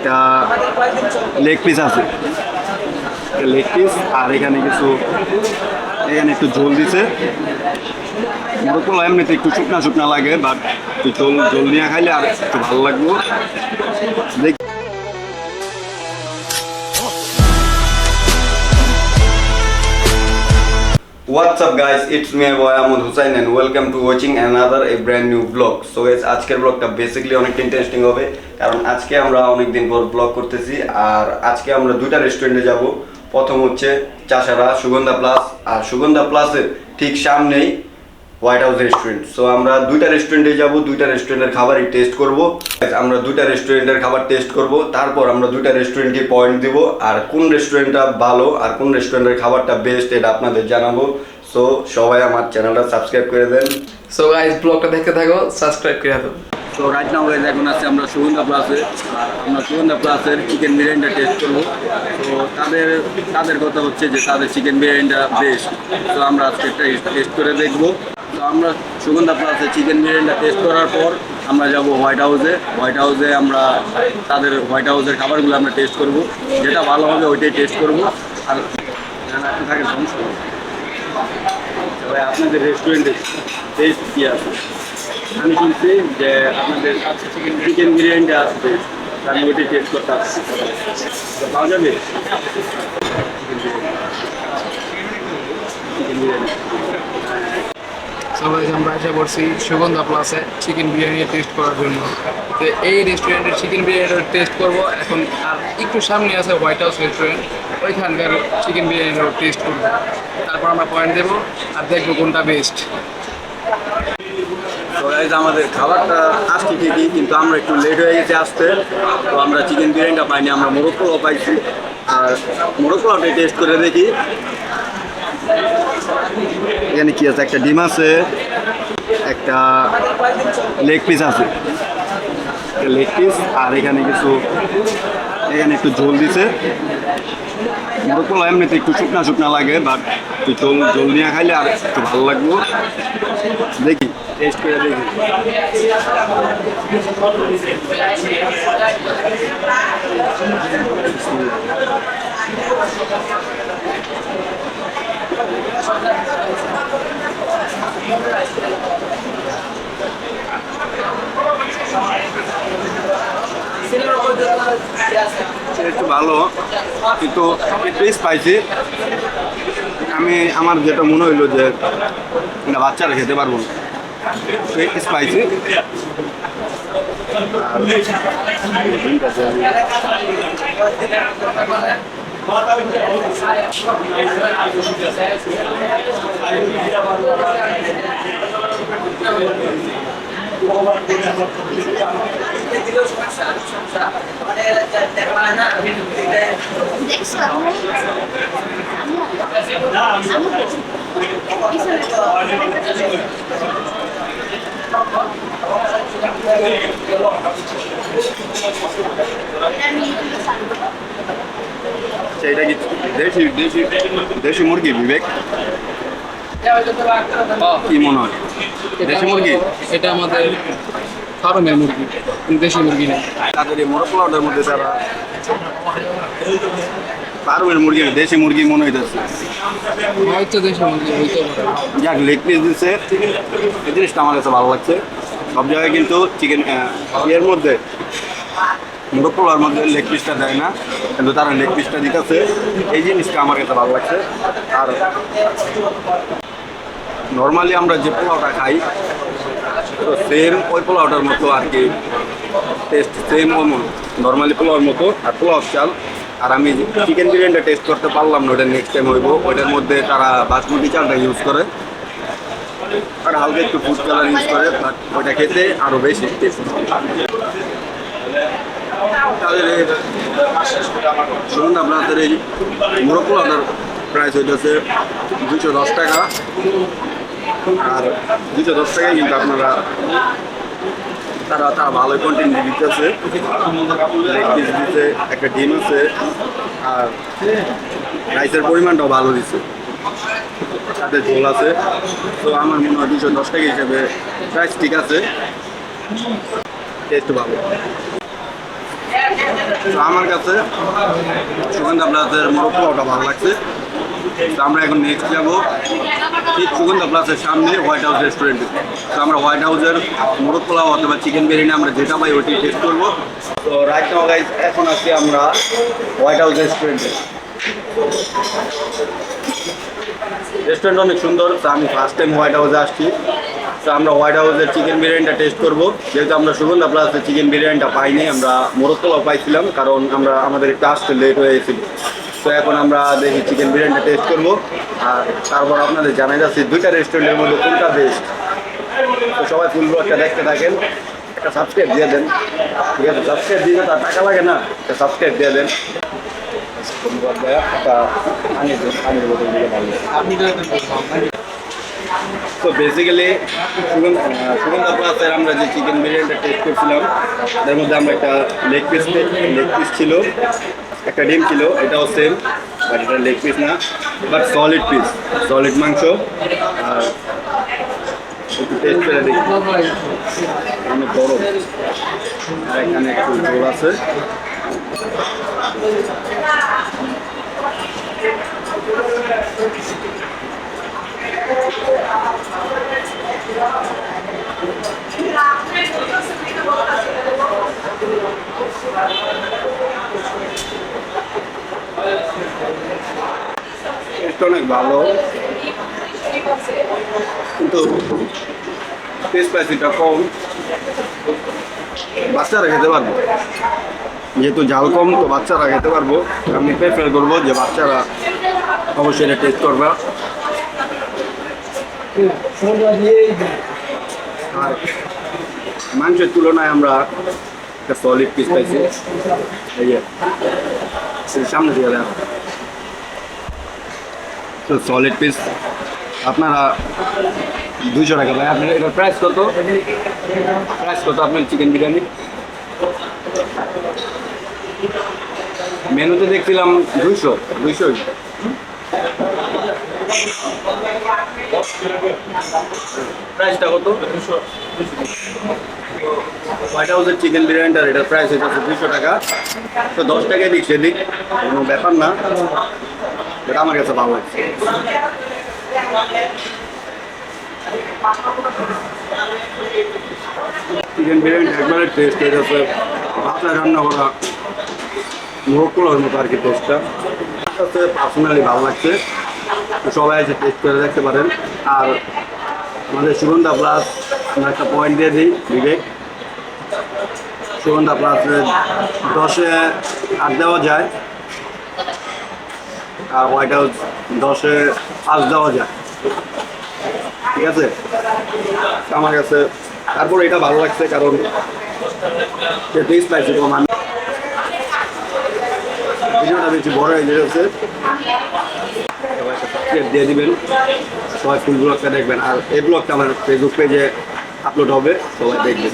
একটা leg piece আছে, leg piece. আর এখানে একটু ঝোল দিছে। মোরগ এমনিতে একটু শুকনা শুকনা লাগে, বাট একটু ঝোল নিয়ে খাইলে আর একটু ভালো লাগবে। দেখি What's up guys, it's me boy Ahmed Hussain and welcome to watching another a brand new vlog. So guys, আজকের ব্লগটা বেসিক্যালি অনেক ইন্টারেস্টিং হবে, কারণ আজকে আমরা অনেক দিন পর ব্লগ করতেছি। আর আজকে আমরা দুইটা রেস্টুরেন্টে যাব। প্রথম হচ্ছে চাষারা সুগন্ধা প্লাস, আর সুগন্ধা প্লাসের ঠিক সামনেই হোয়াইট হাউস রেস্টুরেন্ট। সো আমরা দুইটা রেস্টুরেন্টে যাব, দুইটা রেস্টুরেন্টের খাবারই টেস্ট করব। আমরা দুইটা রেস্টুরেন্টের খাবার টেস্ট করব, তারপর আমরা দুইটা রেস্টুরেন্টকে পয়েন্ট দিব, আর কোন রেস্টুরেন্টটা ভালো আর কোন রেস্টুরেন্টের খাবারটা বেস্ট এটা আপনাদের জানাবো। সো সবাই আমার চ্যানেলটা সাবস্ক্রাইব করে দেন। সো গাইস, ব্লগটা দেখতে থাকো, সাবস্ক্রাইব করে দাও। সো রাইট নাও গাইস, এখন আছে আমরা সুগন্ধা প্লাসে। আমরা সুগন্ধা প্লাসের চিকেন বিরিয়ানিটা টেস্ট করবো। তো তাদের কথা হচ্ছে যে তাদের চিকেন বিরিয়ানিটা বেস্ট। তো আমরা আজকে টেস্ট করে দেখবো। তো আমরা সুগন্ধা প্লাসে চিকেন বিরিয়ানিটা টেস্ট করার পর আমরা যাব হোয়াইট হাউসে। আমরা তাদের হোয়াইট হাউসের খাবারগুলো আমরা টেস্ট করব, যেটা ভালো হবে ওইটাই টেস্ট করব। আর থাকে আপনাদের রেস্টুরেন্টে টেস্ট কী আছে? আমি শুনছি যে আপনাদের চিকেন বিরিয়ানিটা আছে, আমি ওইটাই টেস্ট করতে আসছি। পাওয়া যাবে চিকেন বিরিয়ানি? সো গাইস, আমরা এসে পড়ছি সুগন্ধা প্লাসে চিকেন বিরিয়ানি টেস্ট করার জন্য। তো এই রেস্টুরেন্টের চিকেন বিরিয়ানিটা টেস্ট করব এখন। আর একটু সামনে আছে হোয়াইট হাউস রেস্টুরেন্ট, ওইখানকার চিকেন বিরিয়ানিটাও টেস্ট করব। তারপর আমরা পয়েন্ট দেবো আর দেখবো কোনটা বেস্ট। তো গাইস, আমাদের খাবারটা আসছে ঠিকই, কিন্তু আমরা একটু লেট হয়ে গেছে আসতে। তো আমরা চিকেন বিরিয়ানিটা পাইনি, আমরা মোরগ পোলাও পাইছি। আর মোরগ পোলাওটাই টেস্ট করে দেখি। এখানে কি আছে? একটা ডিম আছে, একটা লেগ পিস আছে, লেগ পিস। আর এখানে একটু ঝোল দিছে। মোরগ পোলাও এমনিতে একটু শুকনা শুকনা লাগে, বাট একটু ঝোল নিয়ে খাইলে আর একটু ভালো লাগবে। দেখি টেস্ট করে দেখি। একটু ভালো, কিন্তু একটু স্পাইসি। আমার যেটা মনে হইলো যে বাচ্চারা খেতে পারবো না, স্পাইসি। এটা কি দেশি মুরগি বিবেক? কি মনে হয় দেশি মুরগি? এটা আমাদের ফার্মের মুরগি, দেশি মুরগি নেই। তাদের এই মোরগ পোলাওটার মধ্যে তারা ফার্মের মুরগি, দেশি মুরগি মনে হইতেছে। হয়তো দেশি মুরগি হইতে পারে। যাক, লেগ পিস দিচ্ছে, এই জিনিসটা আমার কাছে ভালো লাগছে। সব জায়গায় কিন্তু চিকেন ইয়ের মধ্যে মোরগ পোলাওর মধ্যে লেগ পিসটা দেয় না, কিন্তু তারা লেগ পিসটা দিতেছে, এই জিনিসটা আমার কাছে ভালো লাগছে। আর নর্মালি আমরা যে পোলাওটা খাই, তো সেম ওই পোলাওটার মতো আর কি টেস্ট, সেম নর্মালি পোলাওর মতো। আর পোলাও চাল। আর আমি চিকেন বিরিয়ানিটা টেস্ট করতে পারলাম না, ওটা নেক্সট টাইম হইব। ওইটার মধ্যে তারা বাসমতি চালটা ইউজ করে আর হালকা একটু ফুড কালার ইউজ করে, বাট ওইটা খেতে আরও বেশি টেস্ট। তাদের শুনুন, আপনাদের এই মোরগ পোলাওটার প্রাইস হইতেছে 210 টাকা। আর 210 টাকায় কিন্তু আপনারা তারা ভালোই কন্টিনিউ দিতেছে। লেগ পিস দিচ্ছে, একটা ডিম আছে, আর রাইসের পরিমাণটাও ভালো দিচ্ছে, সাথে ঝোল আছে। তো আমার মনে হয় 210 টাকা হিসেবে প্রাইস ঠিক আছে, টেস্ট ভালো। তো আমার কাছে সুগন্ধা প্লাসের মোরগ পোলাওটা ভালো লাগছে। তো আমরা এখন নেক্সট যাবো ঠিক সুগন্ধা প্লাসের সামনে হোয়াইট হাউস রেস্টুরেন্টে। তো আমরা হোয়াইট হাউসের মোরগ পোলাও অথবা চিকেন বিরিয়ানি আমরা যেটা পাই ওইটি টেস্ট করবো। তো রাইট নাও গাইজ এখন আসছি আমরা হোয়াইট হাউস রেস্টুরেন্টে। রেস্টুরেন্ট অনেক সুন্দর। তো আমি ফার্স্ট টাইম হোয়াইট হাউসে আসছি। তো আমরা হোয়াইট হাউসের চিকেন বিরিয়ানিটা টেস্ট করবো। যেহেতু আমরা সুগন্ধা প্লাসের চিকেন বিরিয়ানিটা পাইনি, আমরা মোরগ পোলাও পাইছিলাম, কারণ আমাদের একটু আসতে লেট হয়ে গেছিল। তো এখন আমরা দেখি চিকেন বিরিয়ানিটা টেস্ট করবো, আর তারপর আপনাদের জানাই যাচ্ছি দুইটা রেস্টুরেন্টের মধ্যে কোনটা বেস্ট। তো সবাই ফুল ব্লগটা দেখতে থাকেন, একটা সাবস্ক্রাইব দিয়ে দেন। ঠিক আছে, সাবস্ক্রাইব দিলে তার টাকা লাগে না, একটা সাবস্ক্রাইব দিয়ে দেন। একটা পানির বোতল দিলে ভালো। তো বেসিক্যালি সুগন্ধা প্লাসের আমরা যে চিকেন বিরিয়ানিটা টেস্ট করছিলাম তার মধ্যে আমরা একটা লেগ পিস ছিল, একটা ডিম ছিল, এটাও সেম, বাট এটা লেগ পিস না, বাট সলিড মাংস। আর একটু টেস্ট করে দেখি, অনেক গরম, আর এখানে একটু ঝোল আছে। টেস্ট অনেক ভালো, কিন্তু স্পাইসিটা কম। বাচ্চারা খেতে পারবো, যেহেতু ঝাল কম, তো বাচ্চারা খেতে পারবো। আমি প্রেফার করবো যে বাচ্চারা অবশ্যই এটা টেস্ট করবা। আর মাংসের তুলনায় আমরা একটা সলিড পিস পাইছি। এই যে সামনে দিয়ে দেন, তো সলিড পিস আপনারা 200 টাকা ভাই। আপনার এটার প্রাইস কত আপনার চিকেন বিরিয়ানি? মেনুতে দেখছিলাম 200। প্রাইসটা কত? হোয়াইট হাউসের চিকেন বিরিয়ানিটার এটার প্রাইস এটা হচ্ছে 200 টাকা। তো 10 টাকা দিক সেদিক কোনো ব্যাপার না, এটা আমার কাছে ভালো লাগছে। চিকেন বিরিয়ানি একবারে টেস্ট হয়ে যাচ্ছে, বাসায় রান্না করা মোরগ পোলাওর মতো আর কি টেস্টটা। পার্সোনালি ভালো লাগছে, তো সবাই এসে টেস্ট করে দেখতে পারেন। আর আমাদের সুগন্ধা প্লাস আমরা একটা পয়েন্ট দিয়ে দিই, বিবেক, সুগন্ধা প্লাসে 10-এ 8 দেওয়া যায়, আর হোয়াইট হাউস 10-এ 5 দেওয়া যায়। ঠিক আছে, আমার কাছে তারপর এটা ভালো লাগছে কারণ যেহেতু স্পাইসি কম। আমি ভিডিওটা বেশি বড় হয়ে গেছে, সবাই একটা সাবস্ক্রাইব দিয়ে দিবেন, সবাই ফুল ব্লগটা দেখবেন। আর এই ব্লগটা আমার ফেসবুক পেজে আপলোড হবে, সবাই দেখবেন।